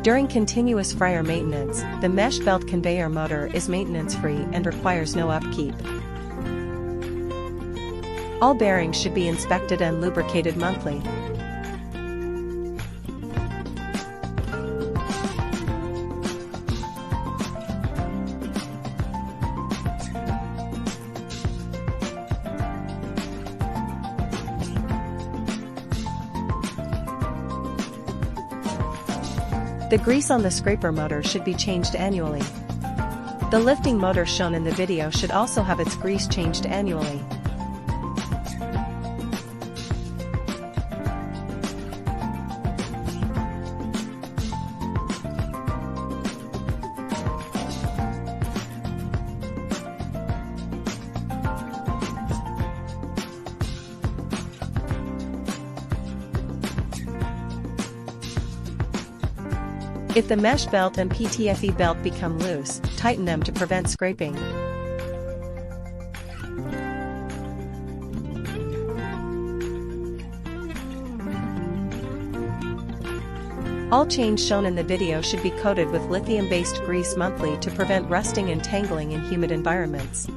During continuous fryer maintenance, the mesh belt conveyor motor is maintenance-free and requires no upkeep. All bearings should be inspected and lubricated monthly. The grease on the scraper motor should be changed annually. The lifting motor shown in the video should also have its grease changed annually. If the mesh belt and PTFE belt become loose, tighten them to prevent scraping. All chains shown in the video should be coated with lithium-based grease monthly to prevent rusting and tangling in humid environments.